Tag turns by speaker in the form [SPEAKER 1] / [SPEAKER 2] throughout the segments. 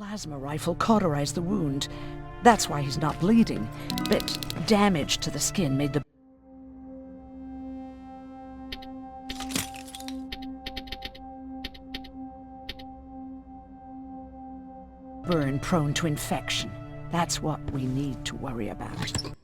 [SPEAKER 1] plasma rifle cauterized the wound. That's why he's not bleeding. But damage to the skin made the burn prone to infection. That's what we need to worry about.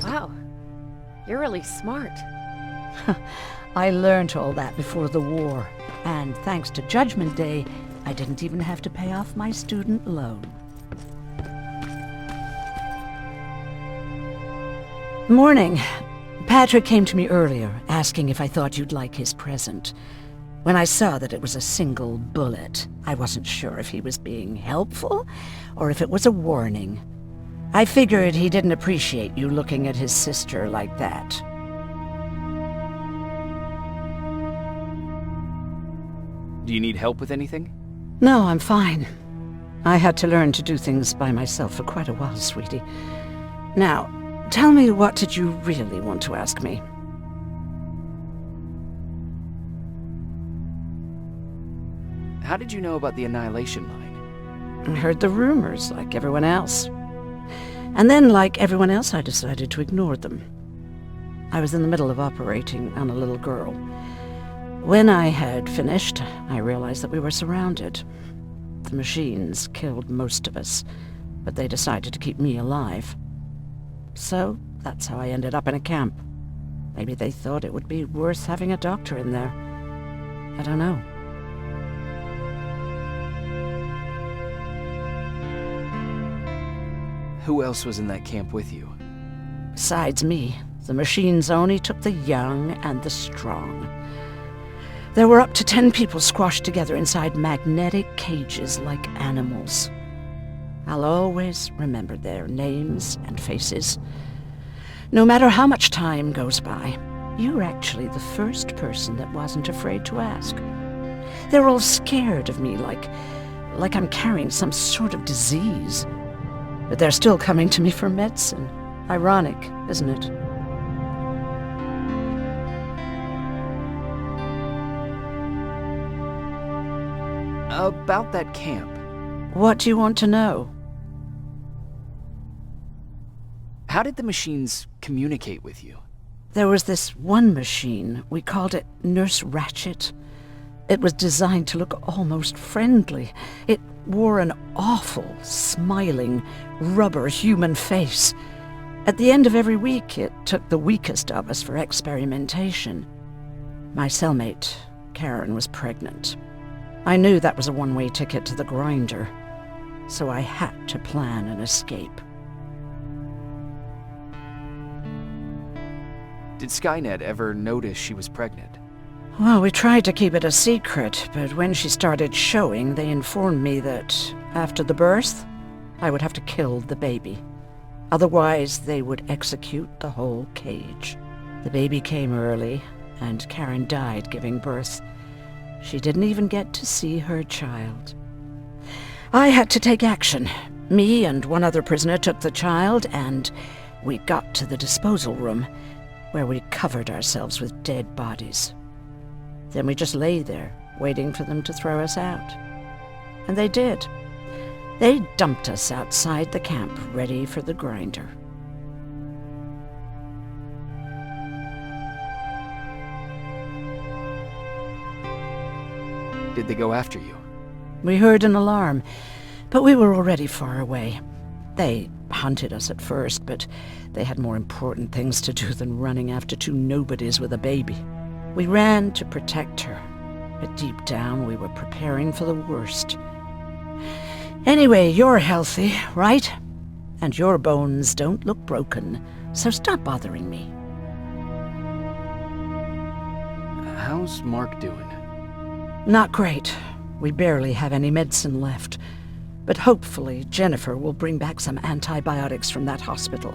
[SPEAKER 2] Wow, you're really smart.
[SPEAKER 1] I learned all that before the war, and thanks to Judgment Day, I didn't even have to pay off my student loan. Morning. Patrick came to me earlier, asking if I thought you'd like his present. When I saw that it was a single bullet, I wasn't sure if he was being helpful, or if it was a warning. I figured he didn't appreciate you looking at his sister like that.
[SPEAKER 3] Do you need help with anything?
[SPEAKER 1] No, I'm fine. I had to learn to do things by myself for quite a while, sweetie. Now, tell me, what did you really want to ask me?
[SPEAKER 3] How did you know about the Annihilation Line?
[SPEAKER 1] I heard the rumors, like everyone else. And then, like everyone else, I decided to ignore them. I was in the middle of operating on a little girl. When I had finished, I realized that we were surrounded. The machines killed most of us, but they decided to keep me alive. So, that's how I ended up in a camp. Maybe they thought it would be worth having a doctor in there. I don't know.
[SPEAKER 3] Who else was in that camp with you?
[SPEAKER 1] Besides me, the machines only took the young and the strong. There were up to 10 people squashed together inside magnetic cages like animals. I'll always remember their names and faces. No matter how much time goes by, you're actually the first person that wasn't afraid to ask. They're all scared of me, like I'm carrying some sort of disease. But they're still coming to me for medicine. Ironic, isn't it?
[SPEAKER 3] About that camp.
[SPEAKER 1] What do you want to know?
[SPEAKER 3] How did the machines communicate with you?
[SPEAKER 1] There was this one machine. We called it Nurse Ratchet. It was designed to look almost friendly. It wore an awful, smiling, rubber human face. At the end of every week, it took the weakest of us for experimentation. My cellmate, Karen, was pregnant. I knew that was a one-way ticket to the grinder, so I had to plan an escape.
[SPEAKER 3] Did Skynet ever notice she was pregnant?
[SPEAKER 1] Well, we tried to keep it a secret, but when she started showing, they informed me that after the birth, I would have to kill the baby. Otherwise, they would execute the whole cage. The baby came early, and Karen died giving birth. She didn't even get to see her child. I had to take action. Me and one other prisoner took the child, and we got to the disposal room, where we covered ourselves with dead bodies. Then we just lay there, waiting for them to throw us out. And they did. They dumped us outside the camp, ready for the grinder.
[SPEAKER 3] Did they go after you?
[SPEAKER 1] We heard an alarm, but we were already far away. They hunted us at first, but they had more important things to do than running after two nobodies with a baby. We ran to protect her, but deep down we were preparing for the worst. Anyway, you're healthy, right? And your bones don't look broken, so stop bothering me.
[SPEAKER 3] How's Mark doing?
[SPEAKER 1] Not great. We barely have any medicine left. But hopefully Jennifer will bring back some antibiotics from that hospital.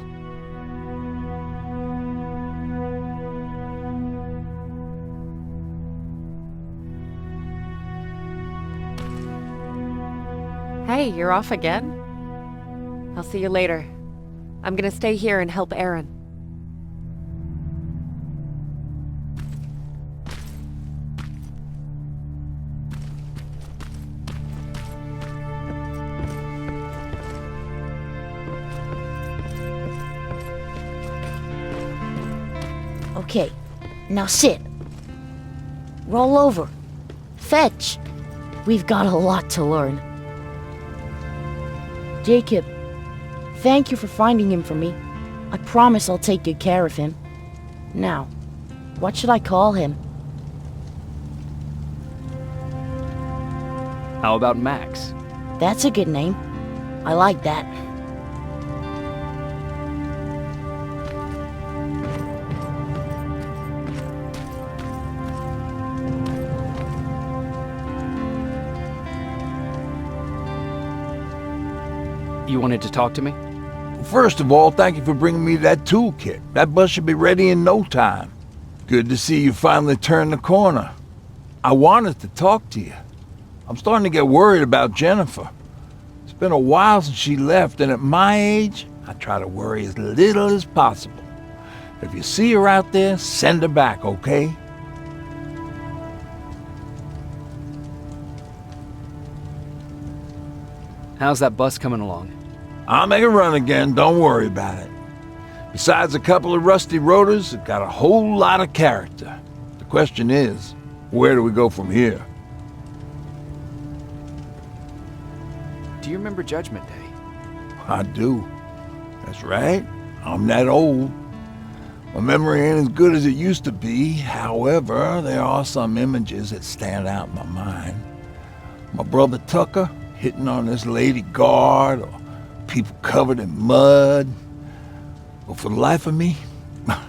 [SPEAKER 2] Hey, you're off again? I'll see you later. I'm gonna stay here and help Aaron.
[SPEAKER 4] Okay, now sit. Roll over. Fetch. We've got a lot to learn. Jacob, thank you for finding him for me. I promise I'll take good care of him. Now, what should I call him?
[SPEAKER 3] How about Max?
[SPEAKER 4] That's a good name. I like that.
[SPEAKER 3] You wanted to talk to me?
[SPEAKER 5] First of all, thank you for bringing me that toolkit. That bus should be ready in no time. Good to see you finally turned the corner. I wanted to talk to you. I'm starting to get worried about Jennifer. It's been a while since she left, and at my age, I try to worry as little as possible. If you see her out there, send her back, okay?
[SPEAKER 3] How's that bus coming along?
[SPEAKER 5] I'll make a run again, don't worry about it. Besides a couple of rusty rotors, it got a whole lot of character. The question is, where do we go from here?
[SPEAKER 3] Do you remember Judgment Day?
[SPEAKER 5] I do. That's right. I'm that old. My memory ain't as good as it used to be. However, there are some images that stand out in my mind. My brother Tucker hitting on this lady guard, or people covered in mud. But for the life of me, I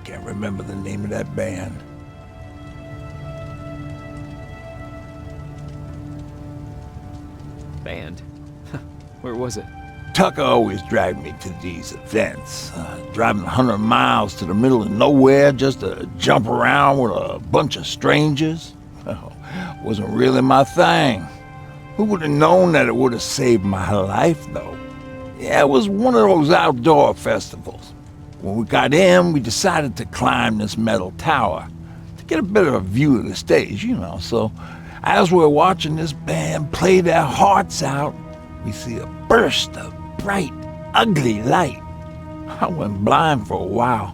[SPEAKER 5] can't remember the name of that band.
[SPEAKER 3] Band? Where was it?
[SPEAKER 5] Tucker always dragged me to these events, driving 100 miles to the middle of nowhere just to jump around with a bunch of strangers. Wasn't really my thing. Who would have known that it would have saved my life, though? Yeah, it was one of those outdoor festivals. When we got in, we decided to climb this metal tower to get a better view of the stage, So as we're watching this band play their hearts out, we see a burst of bright, ugly light. I went blind for a while.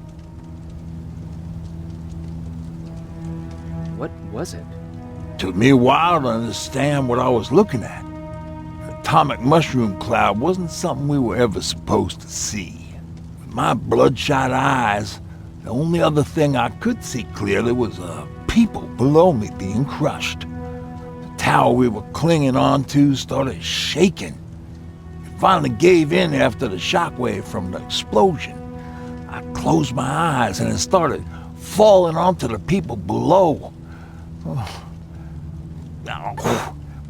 [SPEAKER 3] What was it?
[SPEAKER 5] Took me a while to understand what I was looking at. An atomic mushroom cloud wasn't something we were ever supposed to see. With my bloodshot eyes, the only other thing I could see clearly was people below me being crushed. The tower we were clinging onto started shaking. It finally gave in after the shockwave from the explosion. I closed my eyes and it started falling onto the people below.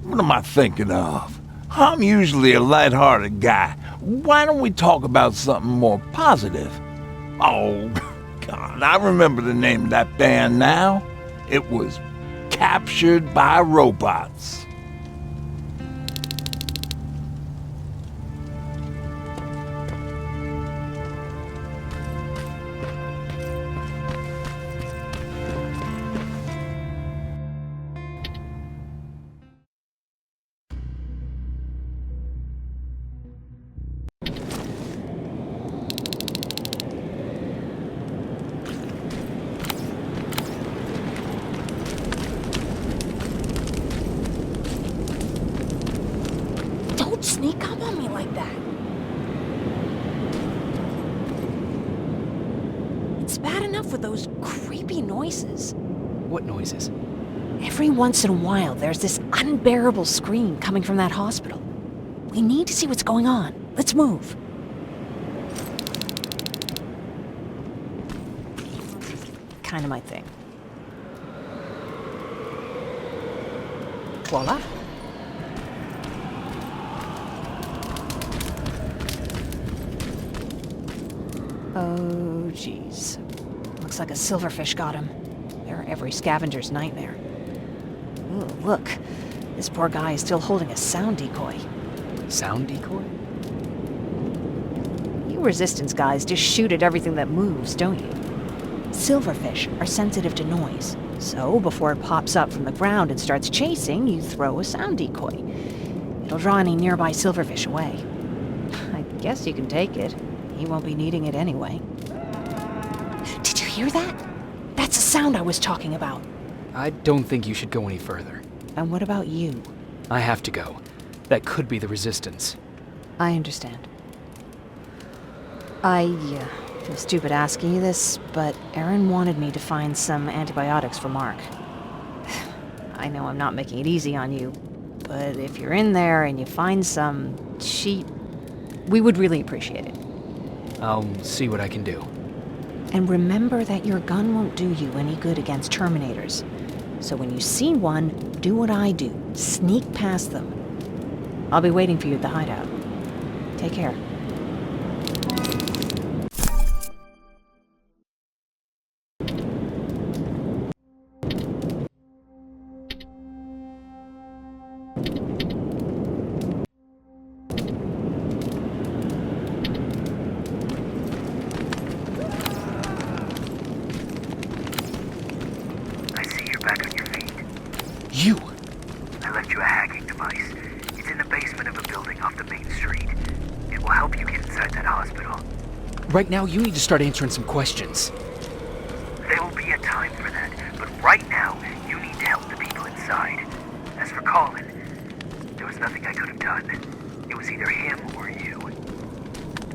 [SPEAKER 5] What am I thinking of? I'm usually a lighthearted guy. Why don't we talk about something more positive? Oh, God, I remember the name of that band now. It was Captured by Robots.
[SPEAKER 4] Don't sneak up on me like that. It's bad enough with those creepy noises.
[SPEAKER 3] What noises?
[SPEAKER 4] Every once in a while, there's this unbearable scream coming from that hospital. We need to see what's going on. Let's move. Kind of my thing.
[SPEAKER 1] Voila. Oh, jeez. Looks like a silverfish got him. They're every scavenger's nightmare. Ooh, look. This poor guy is still holding a sound decoy.
[SPEAKER 3] Sound decoy?
[SPEAKER 1] You Resistance guys just shoot at everything that moves, don't you? Silverfish are sensitive to noise, so before it pops up from the ground and starts chasing, you throw a sound decoy. It'll draw any nearby silverfish away. I guess you can take it. He won't be needing it anyway. Did you hear that? That's the sound I was talking about.
[SPEAKER 3] I don't think you should go any further.
[SPEAKER 1] And what about you?
[SPEAKER 3] I have to go. That could be the Resistance.
[SPEAKER 1] I understand. I feel stupid asking you this, but Aaron wanted me to find some antibiotics for Mark. I know I'm not making it easy on you, but if you're in there and you find some, we would really appreciate it.
[SPEAKER 3] I'll see what I can do.
[SPEAKER 1] And remember that your gun won't do you any good against Terminators. So when you see one, do what I do. Sneak past them. I'll be waiting for you at the hideout. Take care.
[SPEAKER 3] You!
[SPEAKER 6] I left you a hacking device. It's in the basement of a building off the main street. It will help you get inside that hospital.
[SPEAKER 3] Right now, you need to start answering some questions.
[SPEAKER 6] There will be a time for that, but right now, you need to help the people inside. As for Colin, there was nothing I could have done. It was either him or you.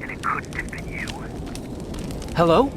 [SPEAKER 6] And it couldn't have been you.
[SPEAKER 3] Hello?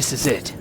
[SPEAKER 3] This is it.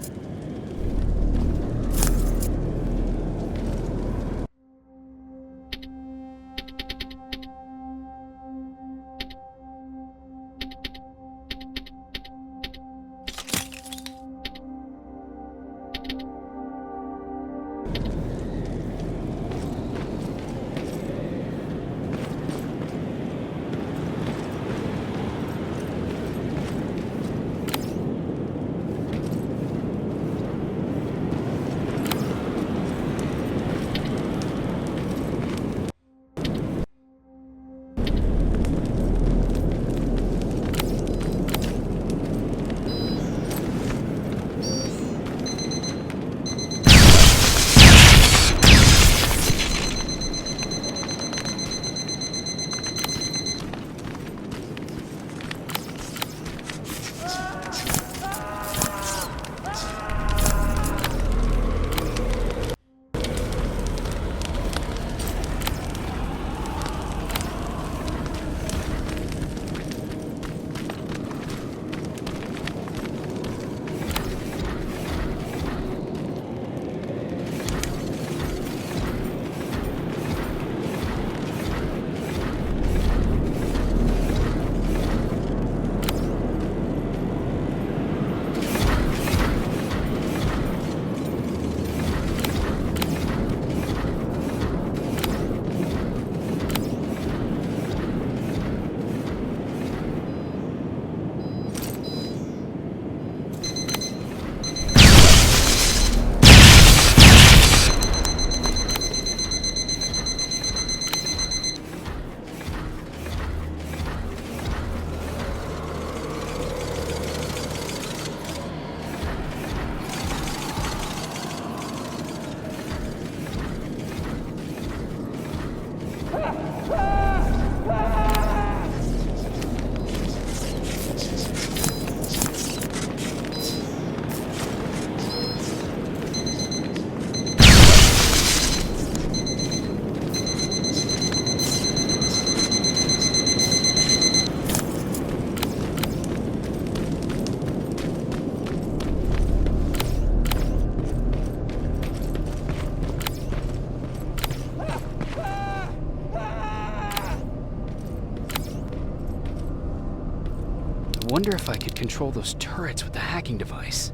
[SPEAKER 3] Wonder if I could control those turrets with the hacking device.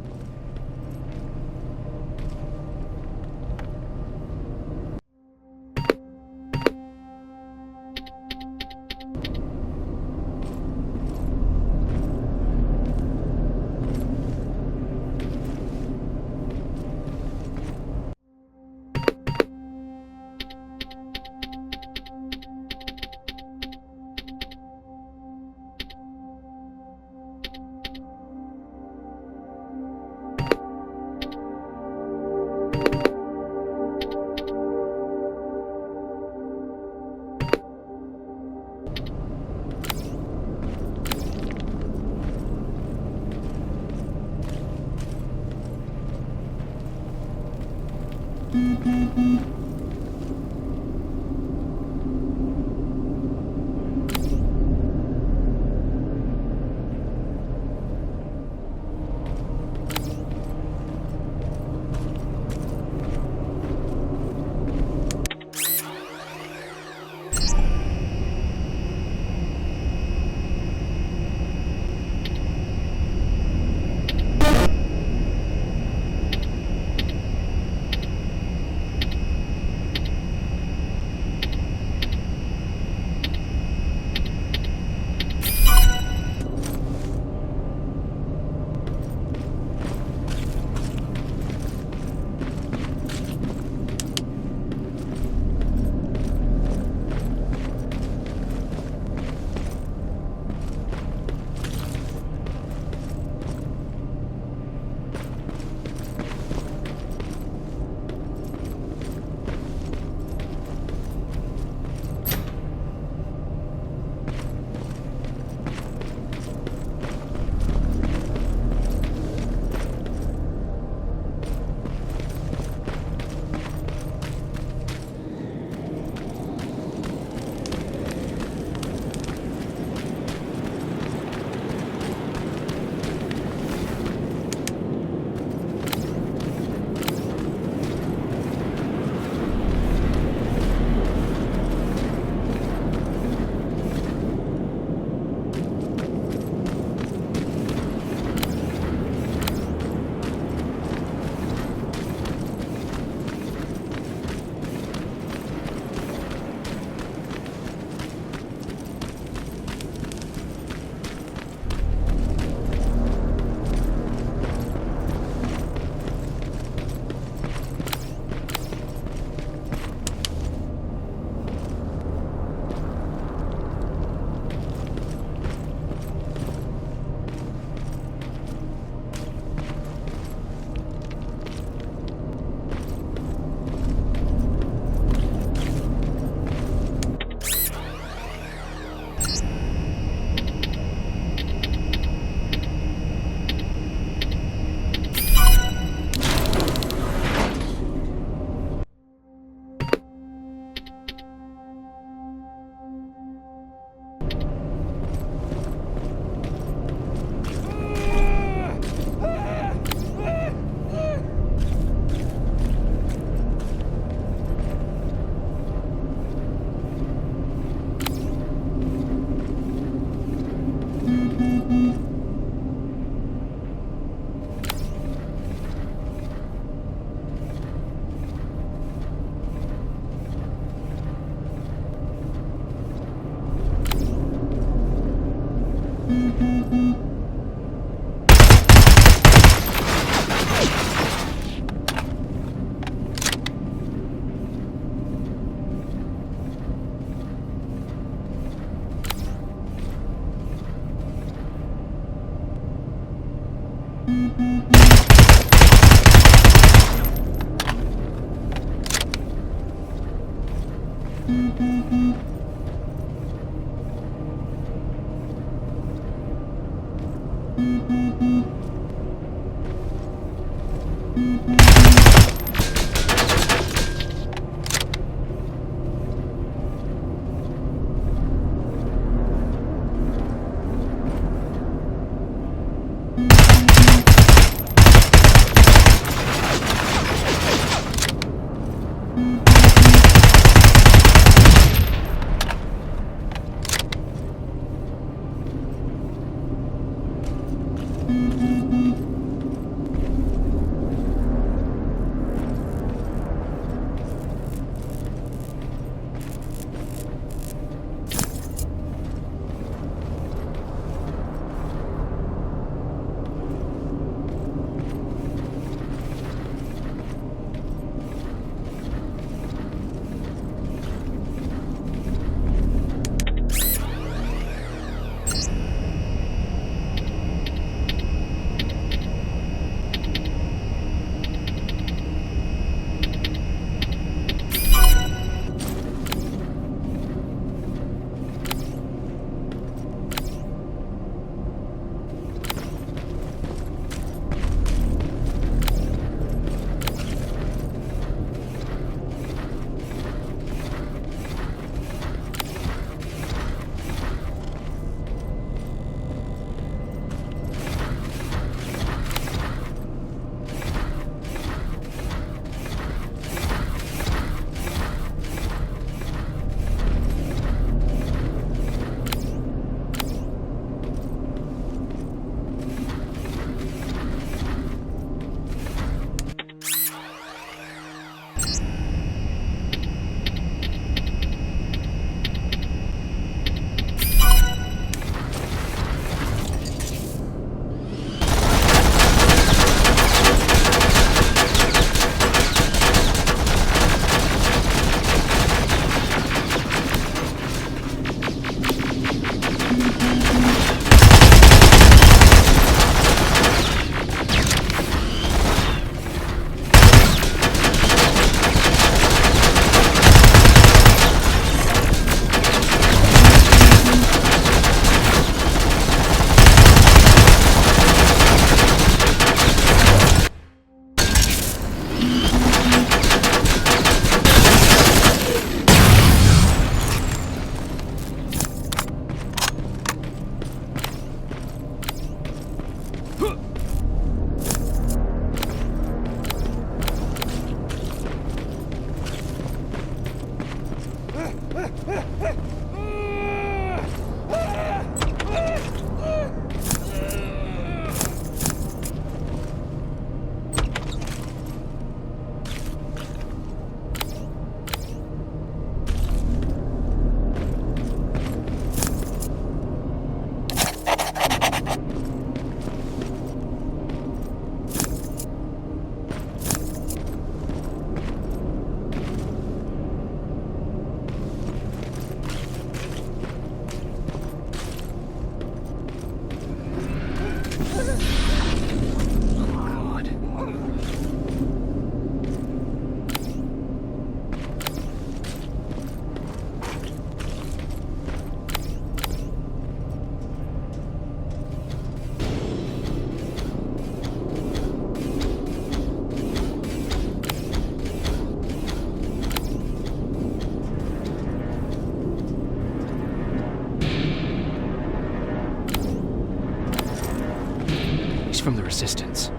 [SPEAKER 3] From the Resistance.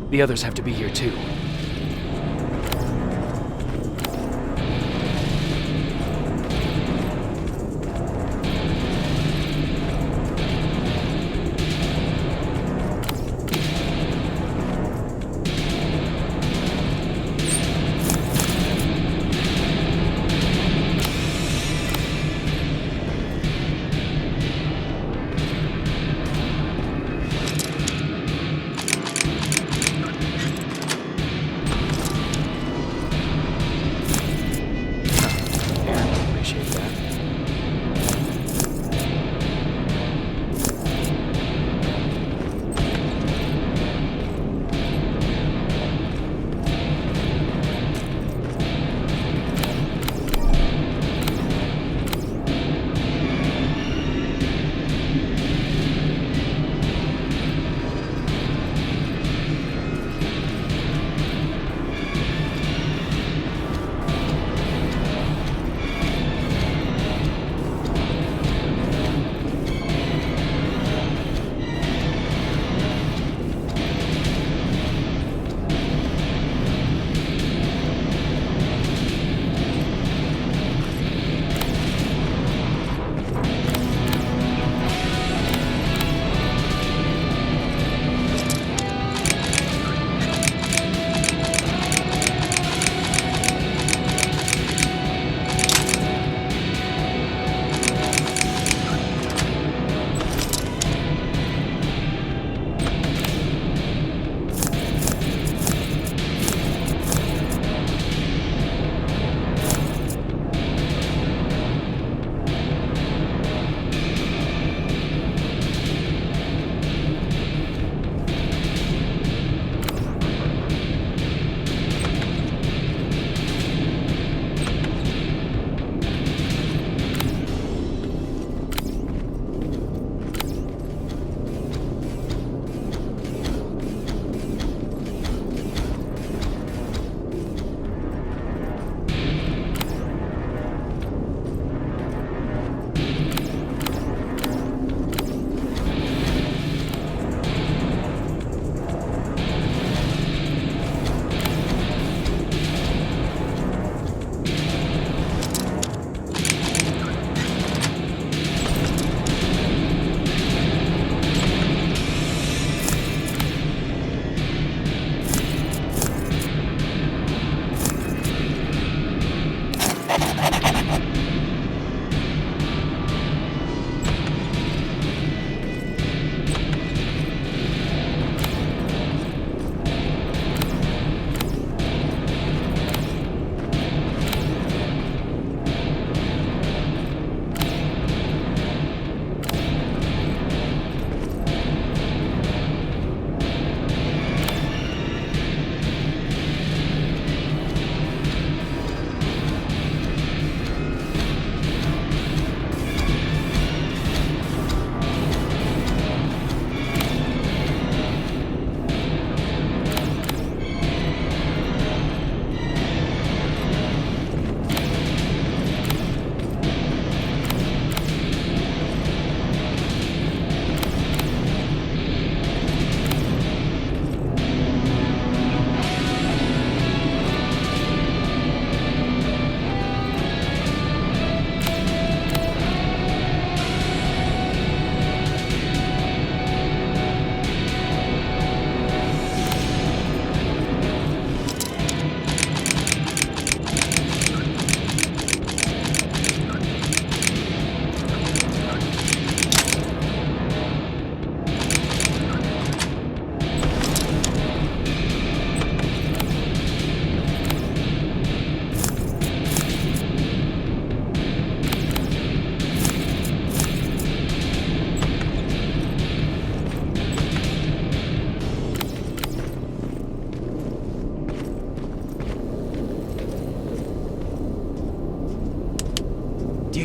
[SPEAKER 3] The others have to be here too.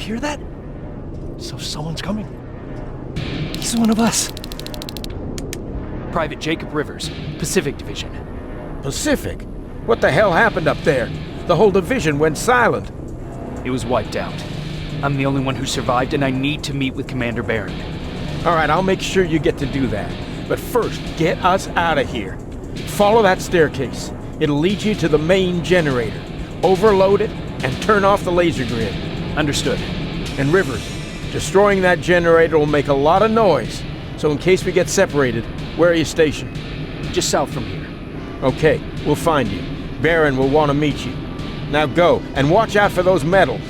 [SPEAKER 7] hear that? So someone's coming. He's one of us.
[SPEAKER 3] Private Jacob Rivers, Pacific Division.
[SPEAKER 8] Pacific? What the hell happened up there? The whole division went silent.
[SPEAKER 3] It was wiped out. I'm the only one who survived, and I need to meet with Commander Barron.
[SPEAKER 8] All right, I'll make sure you get to do that. But first, get us out of here. Follow that staircase. It'll lead you to the main generator. Overload it and turn off the laser grid.
[SPEAKER 3] Understood.
[SPEAKER 8] And Rivers, destroying that generator will make a lot of noise. So in case we get separated, where are you stationed?
[SPEAKER 3] Just south from here.
[SPEAKER 8] Okay, we'll find you. Barron will want to meet you. Now go, and watch out for those medals.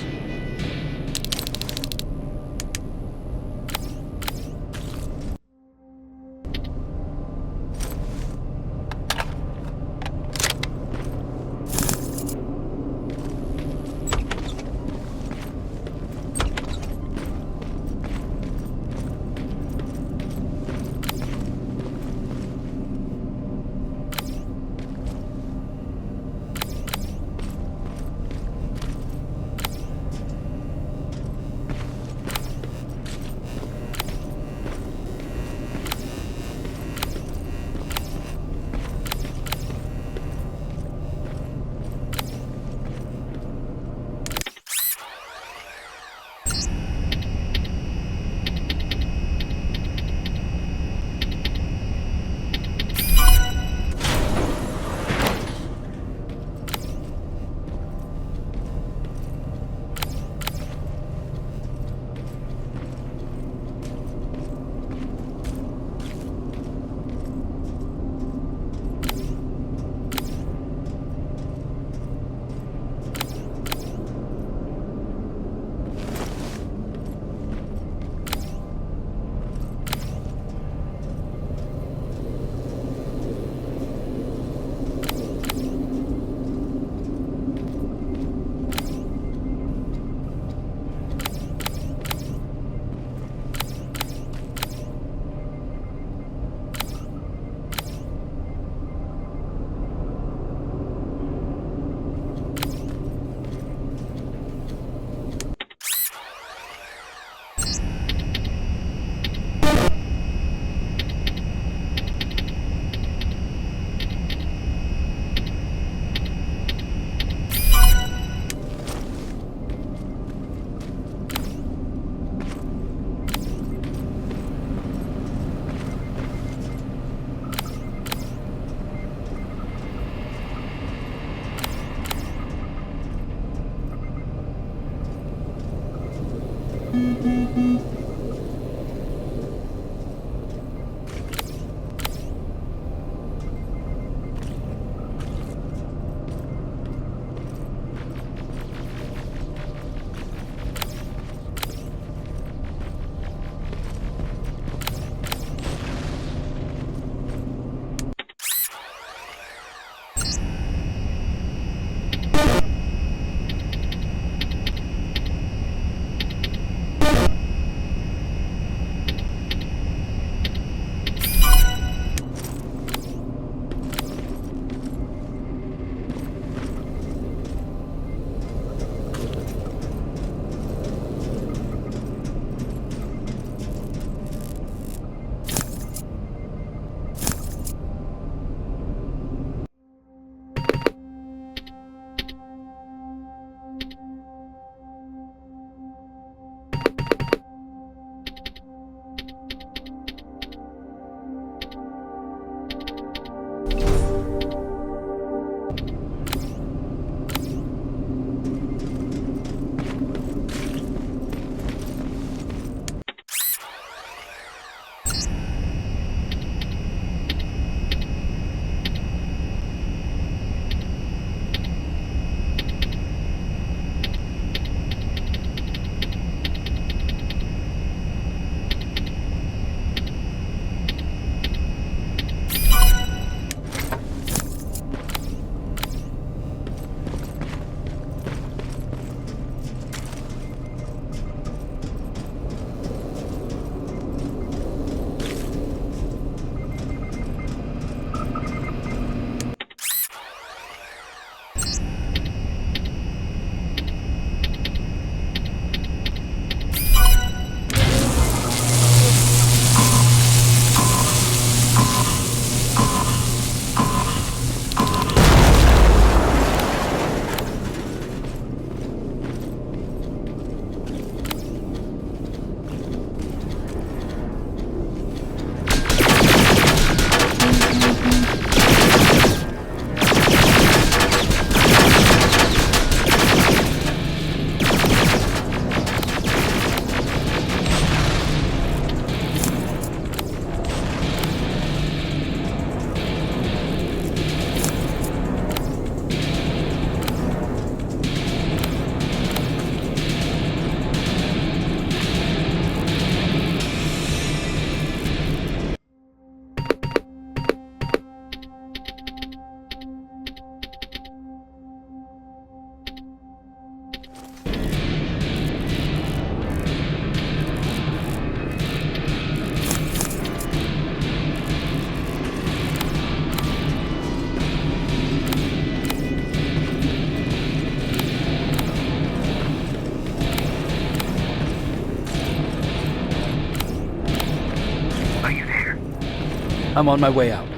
[SPEAKER 3] I'm on my way out.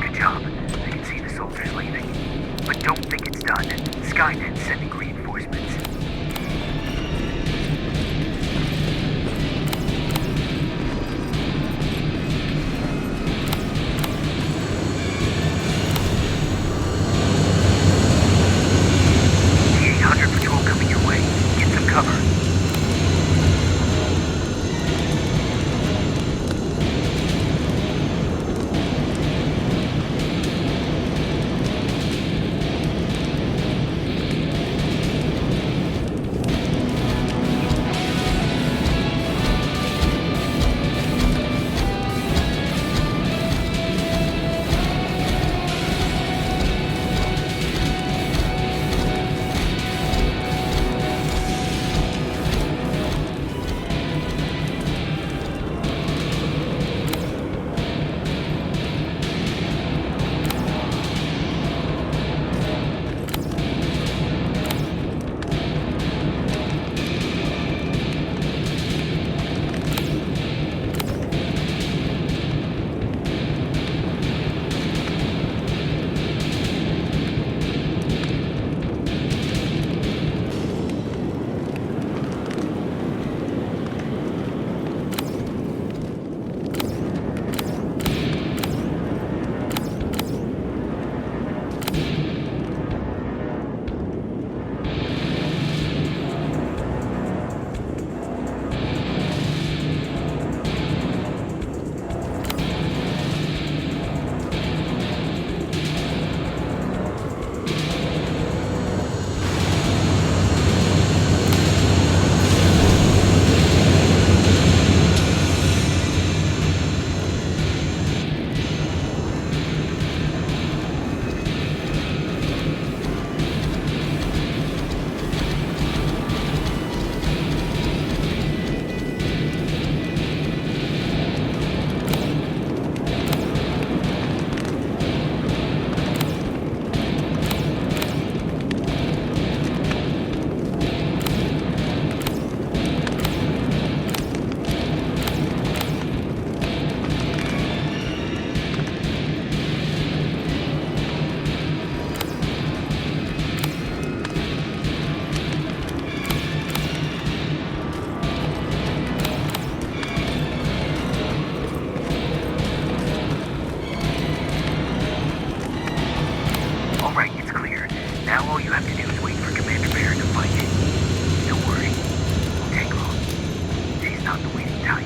[SPEAKER 6] Good job. I can see the soldiers leaving. But don't think it's done. Skynet's sending reinforcements. The 800 patrol coming your way. Get some cover. Now all you have to do is wait for Commander Barron to fight it. Don't worry. It won't take long. She's not the waiting type.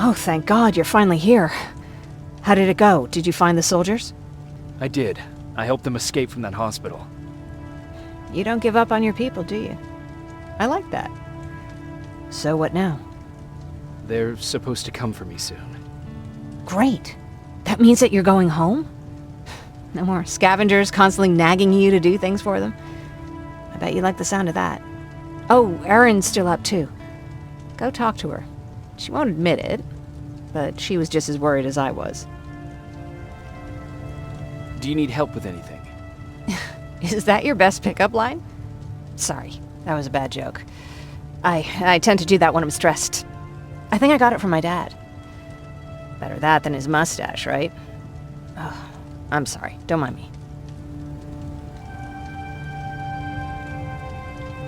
[SPEAKER 2] Oh, thank God, you're finally here. How did it go? Did you find the soldiers?
[SPEAKER 3] I did. I helped them escape from that hospital.
[SPEAKER 2] You don't give up on your people, do you? I like that. So what now?
[SPEAKER 3] They're supposed to come for me soon.
[SPEAKER 2] Great. That means that you're going home? No more scavengers constantly nagging you to do things for them? I bet you like the sound of that. Oh, Erin's still up too. Go talk to her. She won't admit it, but she was just as worried as I was.
[SPEAKER 3] Do you need help with anything?
[SPEAKER 2] Is that your best pickup line? Sorry, that was a bad joke. I tend to do that when I'm stressed. I think I got it from my dad. Better that than his mustache, right? Oh, I'm sorry. Don't mind me.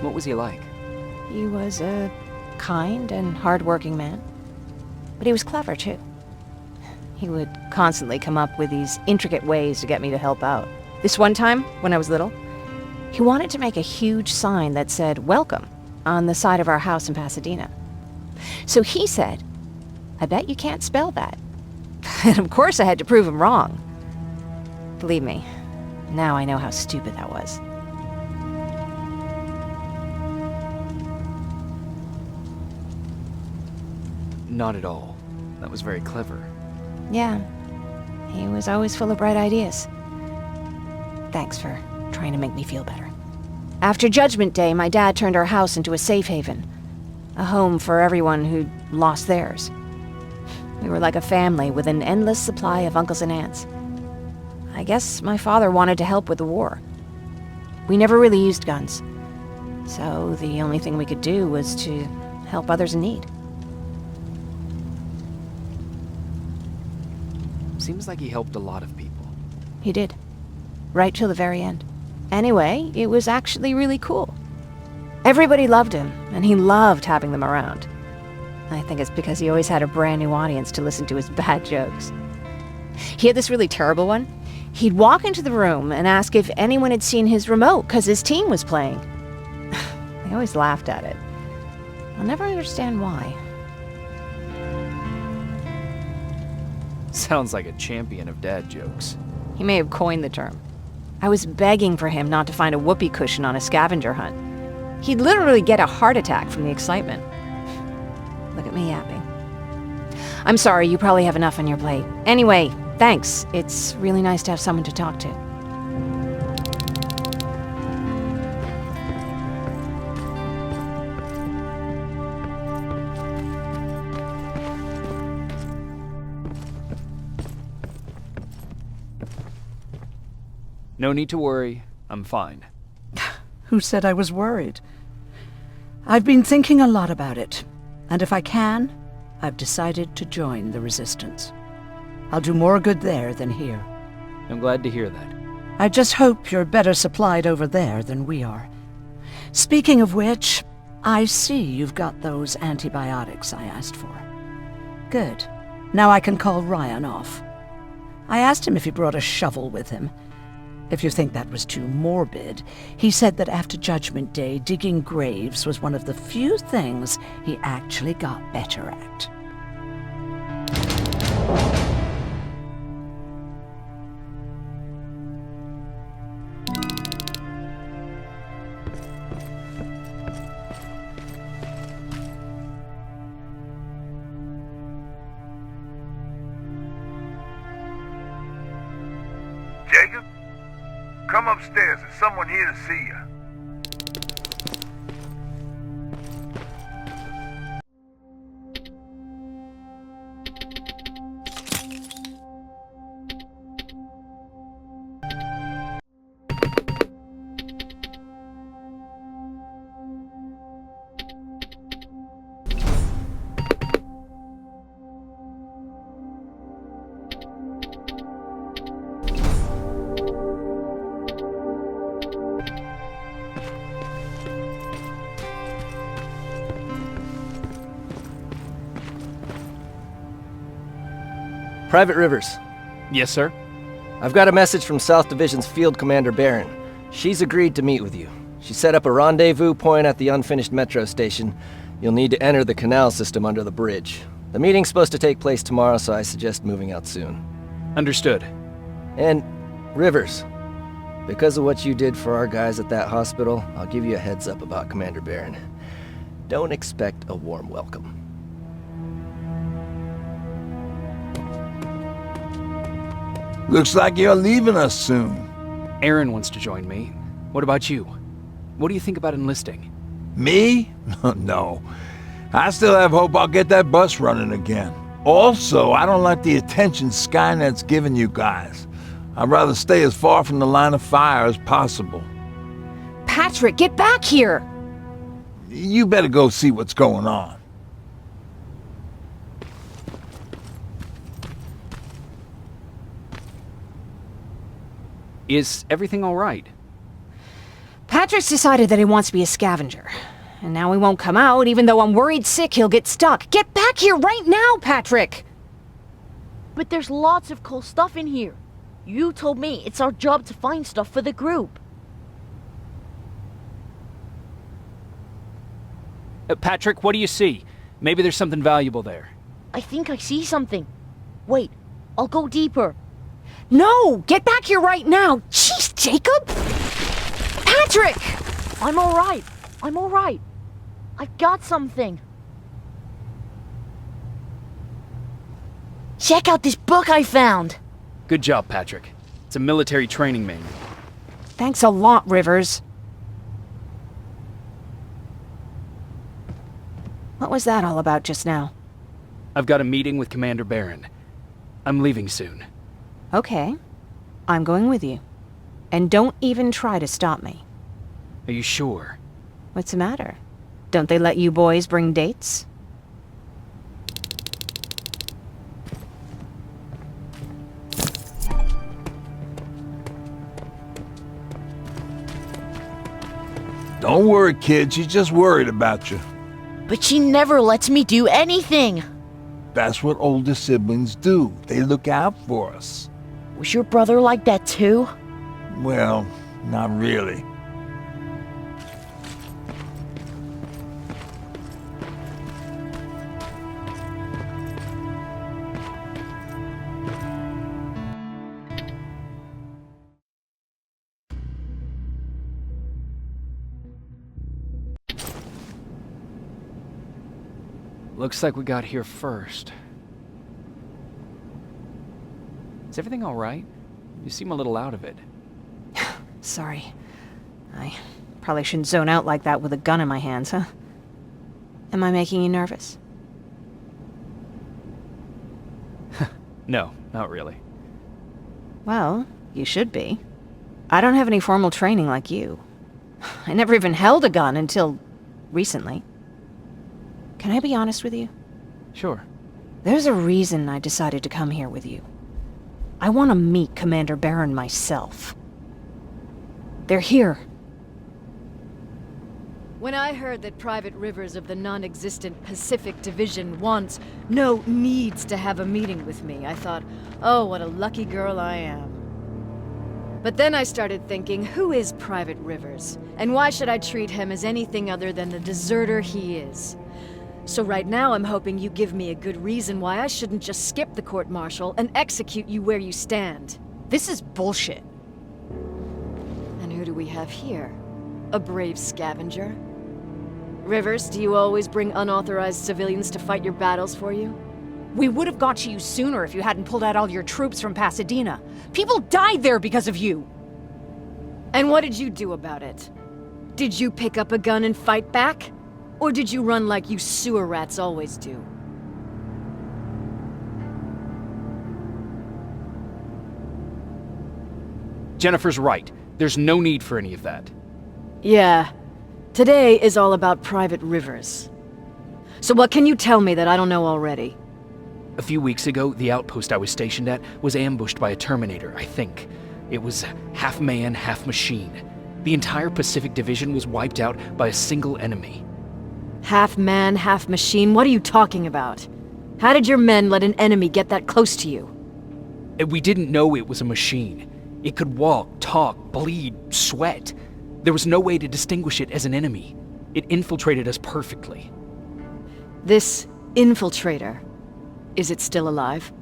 [SPEAKER 3] What was he like?
[SPEAKER 2] He was a kind and hard-working man. But he was clever, too. He would constantly come up with these intricate ways to get me to help out. This one time, when I was little, he wanted to make a huge sign that said, "Welcome," on the side of our house in Pasadena. So he said, "I bet you can't spell that." And of course I had to prove him wrong. Believe me, now I know how stupid that was.
[SPEAKER 3] Not at all. That was very clever.
[SPEAKER 2] Yeah, he was always full of bright ideas. Thanks for trying to make me feel better. After Judgment Day, my dad turned our house into a safe haven. A home for everyone who'd lost theirs. We were like a family with an endless supply of uncles and aunts. I guess my father wanted to help with the war. We never really used guns. So the only thing we could do was to help others in need.
[SPEAKER 3] Seems like he helped a lot of people.
[SPEAKER 2] He did. Right till the very end. Anyway, it was actually really cool. Everybody loved him, and he loved having them around. I think it's because he always had a brand new audience to listen to his bad jokes. He had this really terrible one. He'd walk into the room and ask if anyone had seen his remote because his team was playing. I always laughed at it. I'll never understand why.
[SPEAKER 3] Sounds like a champion of dad jokes.
[SPEAKER 2] He may have coined the term. I was begging for him not to find a whoopee cushion on a scavenger hunt. He'd literally get a heart attack from the excitement. Look at me yapping. I'm sorry, you probably have enough on your plate. Anyway, thanks. It's really nice to have someone to talk to.
[SPEAKER 3] No need to worry. I'm fine.
[SPEAKER 1] Who said I was worried? I've been thinking a lot about it, and if I can, I've decided to join the Resistance. I'll do more good there than here.
[SPEAKER 3] I'm glad to hear that.
[SPEAKER 1] I just hope you're better supplied over there than we are. Speaking of which, I see you've got those antibiotics I asked for. Good. Now I can call Ryan off. I asked him if he brought a shovel with him. If you think that was too morbid, he said that after Judgment Day, digging graves was one of the few things he actually got better at.
[SPEAKER 9] Jacob? Come upstairs. There's someone here to see you.
[SPEAKER 7] Private Rivers,
[SPEAKER 3] Yes, sir?
[SPEAKER 7] I've got a message from South Division's Field Commander Barron. She's agreed to meet with you. She set up a rendezvous point at the unfinished metro station. You'll need to enter the canal system under the bridge. The meeting's supposed to take place tomorrow, so I suggest moving out soon.
[SPEAKER 3] Understood.
[SPEAKER 7] And, Rivers, because of what you did for our guys at that hospital, I'll give you a heads up about Commander Barron. Don't expect a warm welcome.
[SPEAKER 5] Looks like you're leaving us soon.
[SPEAKER 3] Aaron wants to join me. What about you? What do you think about enlisting?
[SPEAKER 5] Me? No. I still have hope I'll get that bus running again. Also, I don't like the attention Skynet's giving you guys. I'd rather stay as far from the line of fire as possible.
[SPEAKER 2] Patrick, get back here!
[SPEAKER 5] You better go see what's going on.
[SPEAKER 3] Is everything all right?
[SPEAKER 2] Patrick's decided that he wants to be a scavenger. And now he won't come out, even though I'm worried sick he'll get stuck. Get back here right now, Patrick!
[SPEAKER 4] But there's lots of cool stuff in here. You told me it's our job to find stuff for the group.
[SPEAKER 3] Patrick, what do you see? Maybe there's something valuable there.
[SPEAKER 4] I think I see something. Wait, I'll go deeper.
[SPEAKER 2] No! Get back here right now! Jeez, Jacob! Patrick!
[SPEAKER 4] I'm alright. I'm alright. I've got something. Check out this book I found.
[SPEAKER 3] Good job, Patrick. It's a military training manual.
[SPEAKER 2] Thanks a lot, Rivers. What was that all about just now?
[SPEAKER 3] I've got a meeting with Commander Barron. I'm leaving soon.
[SPEAKER 2] Okay. I'm going with you. And don't even try to stop me.
[SPEAKER 3] Are you sure?
[SPEAKER 2] What's the matter? Don't they let you boys bring dates?
[SPEAKER 5] Don't worry, kid. She's just worried about you.
[SPEAKER 4] But she never lets me do anything.
[SPEAKER 5] That's what older siblings do. They look out for us.
[SPEAKER 4] Was your brother like that too?
[SPEAKER 5] Well, not really.
[SPEAKER 3] Looks like we got here first. Is everything all right? You seem a little out of it.
[SPEAKER 2] Sorry. I probably shouldn't zone out like that with a gun in my hands, huh? Am I making you nervous?
[SPEAKER 3] No, not really.
[SPEAKER 2] Well, you should be. I don't have any formal training like you. I never even held a gun until recently. Can I be honest with you?
[SPEAKER 3] Sure.
[SPEAKER 2] There's a reason I decided to come here with you. I want to meet Commander Barron myself. They're here.
[SPEAKER 10] When I heard that Private Rivers of the non-existent Pacific Division needs to have a meeting with me, I thought, oh, what a lucky girl I am. But then I started thinking, who is Private Rivers? And why should I treat him as anything other than the deserter he is? So right now I'm hoping you give me a good reason why I shouldn't just skip the court-martial and execute you where you stand.
[SPEAKER 2] This is bullshit.
[SPEAKER 10] And who do we have here? A brave scavenger? Rivers, do you always bring unauthorized civilians to fight your battles for you?
[SPEAKER 2] We would have got to you sooner if you hadn't pulled out all your troops from Pasadena. People died there because of you!
[SPEAKER 10] And what did you do about it? Did you pick up a gun and fight back? Or did you run like you sewer rats always do?
[SPEAKER 3] Jennifer's right. There's no need for any of that.
[SPEAKER 10] Yeah. Today is all about Private Rivers. So what can you tell me that I don't know already?
[SPEAKER 3] A few weeks ago, the outpost I was stationed at was ambushed by a Terminator, I think. It was half man, half machine. The entire Pacific Division was wiped out by a single enemy.
[SPEAKER 10] Half man, half machine? What are you talking about? How did your men let an enemy get that close to you?
[SPEAKER 3] We didn't know it was a machine. It could walk, talk, bleed, sweat. There was no way to distinguish it as an enemy. It infiltrated us perfectly.
[SPEAKER 10] This infiltrator, is it still alive?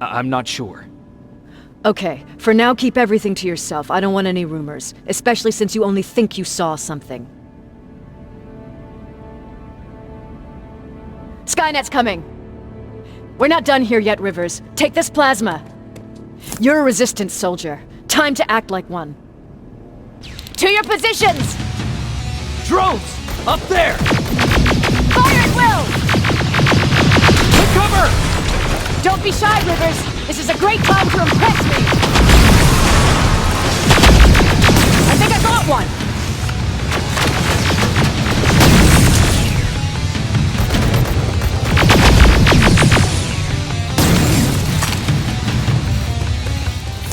[SPEAKER 3] I'm not sure.
[SPEAKER 10] Okay, for now keep everything to yourself. I don't want any rumors, especially since you only think you saw something. Skynet's coming! We're not done here yet, Rivers. Take this plasma. You're a resistance soldier. Time to act like one. To your positions!
[SPEAKER 7] Drones! Up there!
[SPEAKER 10] Fire at will!
[SPEAKER 7] Take cover!
[SPEAKER 10] Don't be shy, Rivers! This is a great time to impress me! I think I got one!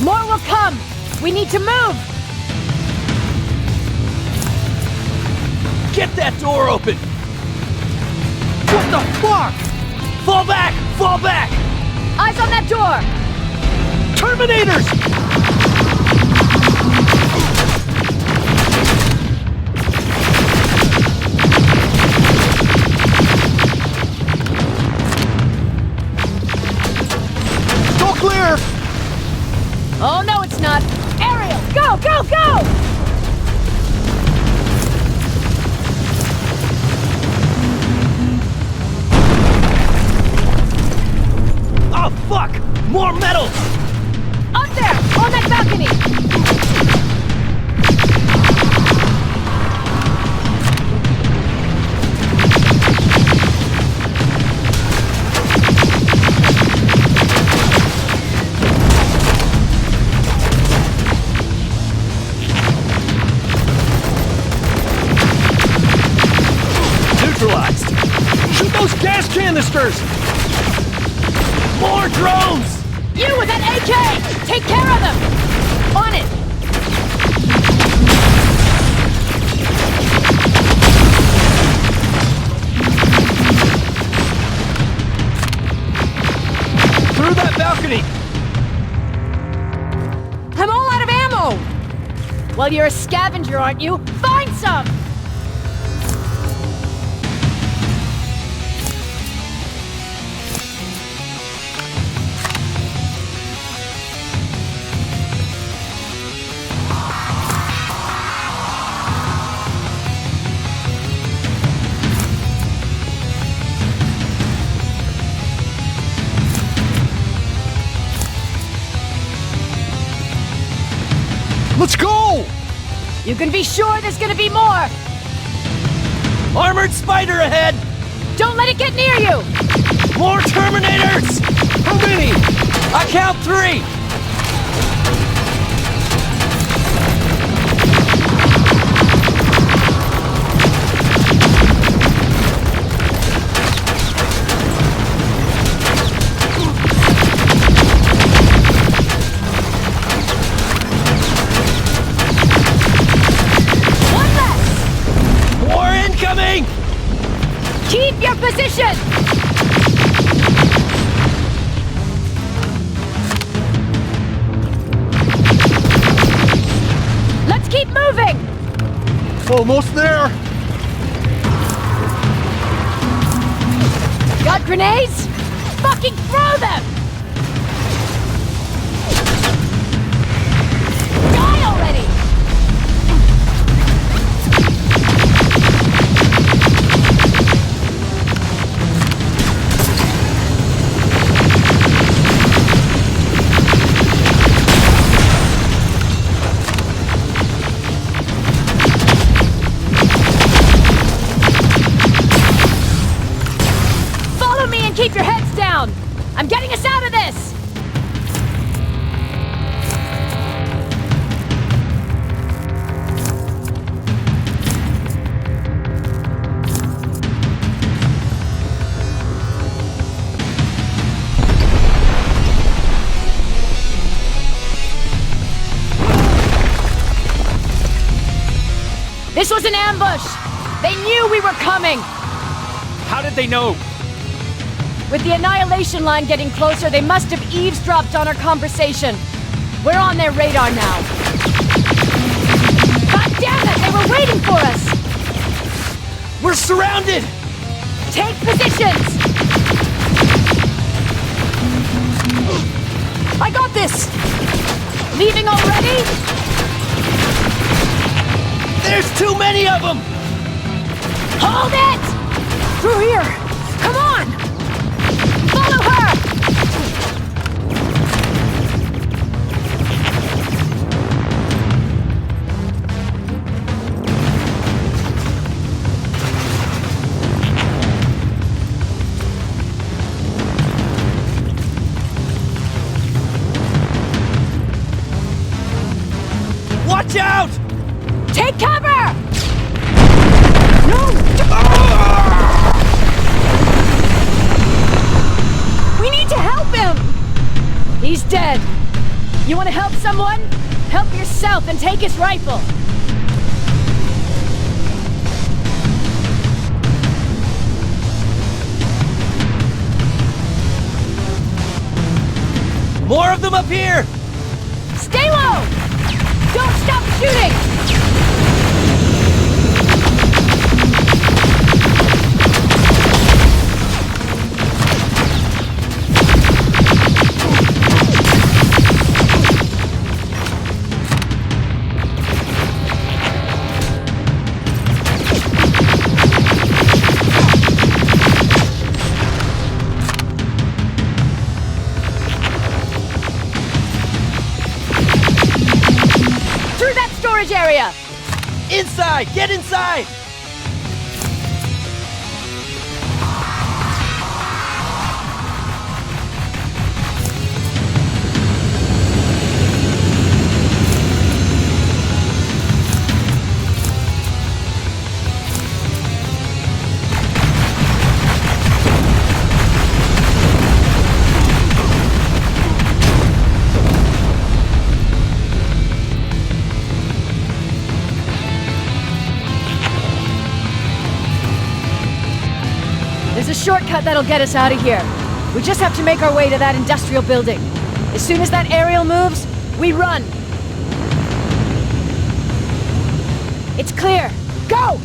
[SPEAKER 10] More will come! We need to move!
[SPEAKER 3] Get that door open!
[SPEAKER 8] What the fuck?
[SPEAKER 3] Fall back! Fall back!
[SPEAKER 10] Eyes on that door!
[SPEAKER 3] Terminators!
[SPEAKER 8] Go clear!
[SPEAKER 10] Oh, no, it's not. Ariel, go, go, go!
[SPEAKER 3] Oh, fuck! More metal!
[SPEAKER 10] Up there, on that balcony!
[SPEAKER 3] Neutralized!
[SPEAKER 8] Shoot those gas canisters!
[SPEAKER 3] More drones!
[SPEAKER 10] You with that AK! Take care of them! On it!
[SPEAKER 3] Through that balcony!
[SPEAKER 10] I'm all out of ammo! Well, you're a scavenger, aren't you? Find some!
[SPEAKER 8] Let's go!
[SPEAKER 10] You can be sure there's gonna be more!
[SPEAKER 3] Armored spider ahead!
[SPEAKER 10] Don't let it get near you!
[SPEAKER 3] More Terminators!
[SPEAKER 8] How many?
[SPEAKER 3] I count 3!
[SPEAKER 10] One less!
[SPEAKER 3] War incoming!
[SPEAKER 10] Keep your position! Let's keep moving!
[SPEAKER 8] Almost there!
[SPEAKER 10] Got grenades? Fucking throw them! Die already! Follow me and keep your heads down! I'm getting us out of this! This was an ambush! They knew we were coming!
[SPEAKER 3] How did they know?
[SPEAKER 10] With the annihilation line getting closer, they must have eavesdropped on our conversation. We're on their radar now. God damn it! They were waiting for us!
[SPEAKER 3] We're surrounded!
[SPEAKER 10] Take positions! I got this! Leaving already?
[SPEAKER 3] There's too many of them!
[SPEAKER 10] Hold it!
[SPEAKER 2] Through here! Come on!
[SPEAKER 10] Follow her!
[SPEAKER 3] Watch out!
[SPEAKER 10] Take cover!
[SPEAKER 2] No! We need to help him!
[SPEAKER 10] He's dead. You want to help someone? Help yourself and take his rifle.
[SPEAKER 7] More of them up here!
[SPEAKER 2] Stay low! Don't stop shooting! Area!
[SPEAKER 7] Inside! Get inside!
[SPEAKER 10] There's a shortcut that'll get us out of here. We just have to make our way to that industrial building. As soon as that aerial moves, we run. It's clear. Go!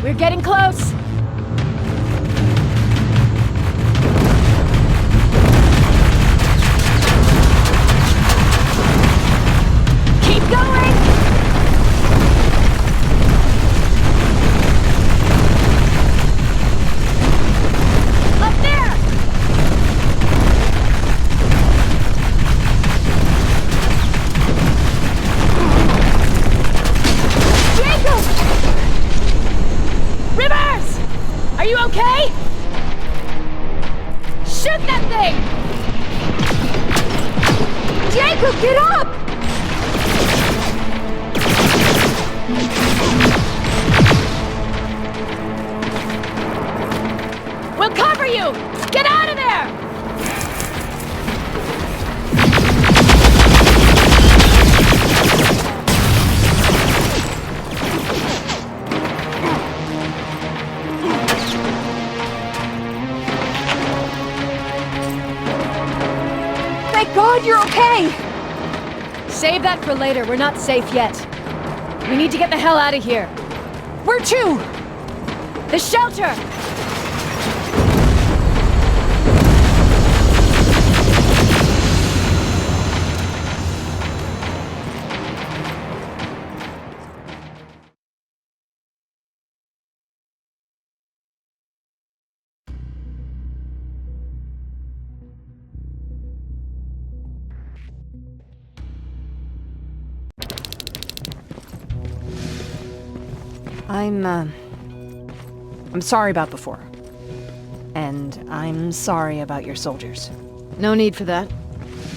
[SPEAKER 10] We're getting close. Are you okay? Shoot that thing! Jacob, get up! We'll cover you! Get out of there!
[SPEAKER 2] God, you're okay!
[SPEAKER 10] Save that for later. We're not safe yet. We need to get the hell out of here.
[SPEAKER 2] Where to?
[SPEAKER 10] The shelter!
[SPEAKER 2] I'm sorry about before. And I'm sorry about your soldiers.
[SPEAKER 10] No need for that.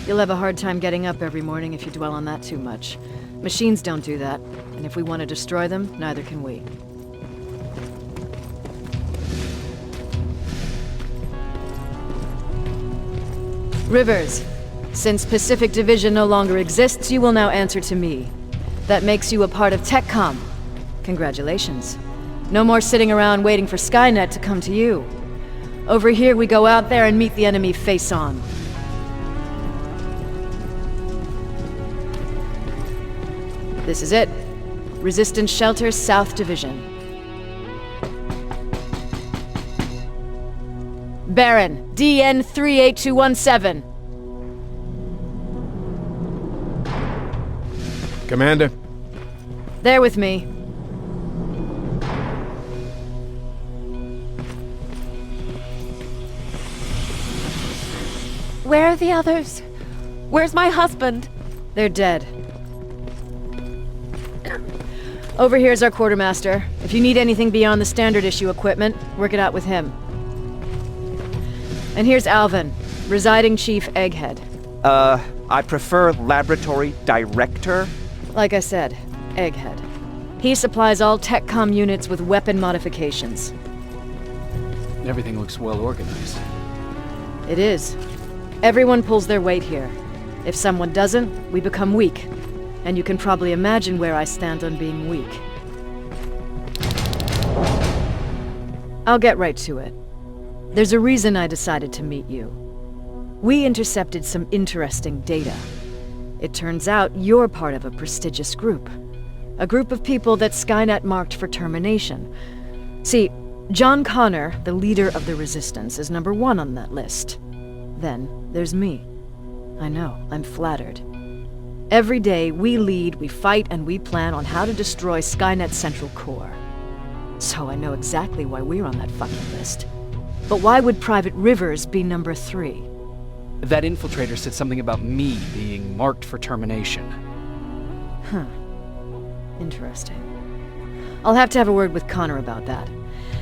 [SPEAKER 10] You'll have a hard time getting up every morning if you dwell on that too much. Machines don't do that, and if we want to destroy them, neither can we. Rivers, since Pacific Division no longer exists, you will now answer to me. That makes you a part of TechCom. Congratulations. No more sitting around waiting for Skynet to come to you. Over here, we go out there and meet the enemy face on. This is it. Resistance Shelter, South Division. Baron, DN 38217.
[SPEAKER 8] Commander.
[SPEAKER 10] They're with me.
[SPEAKER 2] Where are the others? Where's my husband?
[SPEAKER 10] They're dead. Over here's our quartermaster. If you need anything beyond the standard issue equipment, work it out with him. And here's Alvin, Residing Chief Egghead.
[SPEAKER 11] I prefer Laboratory Director.
[SPEAKER 10] Like I said, Egghead. He supplies all TechCom units with weapon modifications.
[SPEAKER 3] Everything looks well organized.
[SPEAKER 10] It is. Everyone pulls their weight here. If someone doesn't, we become weak. And you can probably imagine where I stand on being weak. I'll get right to it. There's a reason I decided to meet you. We intercepted some interesting data. It turns out you're part of a prestigious group. A group of people that Skynet marked for termination. See, John Connor, the leader of the Resistance, is number 1 on that list. Then there's me. I know, I'm flattered. Every day, we lead, we fight, and we plan on how to destroy Skynet's central core. So I know exactly why we're on that fucking list. But why would Private Rivers be number 3?
[SPEAKER 3] That infiltrator said something about me being marked for termination.
[SPEAKER 10] Huh. Interesting. I'll have to have a word with Connor about that.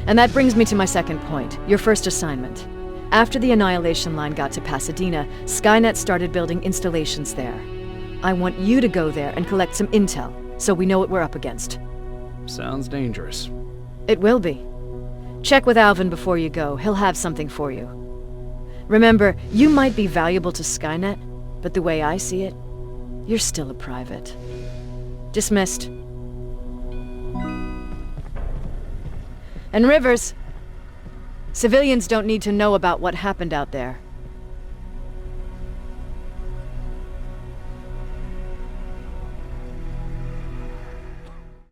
[SPEAKER 10] And that brings me to my second point, your first assignment. After the Annihilation Line got to Pasadena, Skynet started building installations there. I want you to go there and collect some intel, so we know what we're up against.
[SPEAKER 3] Sounds dangerous.
[SPEAKER 10] It will be. Check with Alvin before you go. He'll have something for you. Remember, you might be valuable to Skynet, but the way I see it, you're still a private. Dismissed. And Rivers, civilians don't need to know about what happened out there.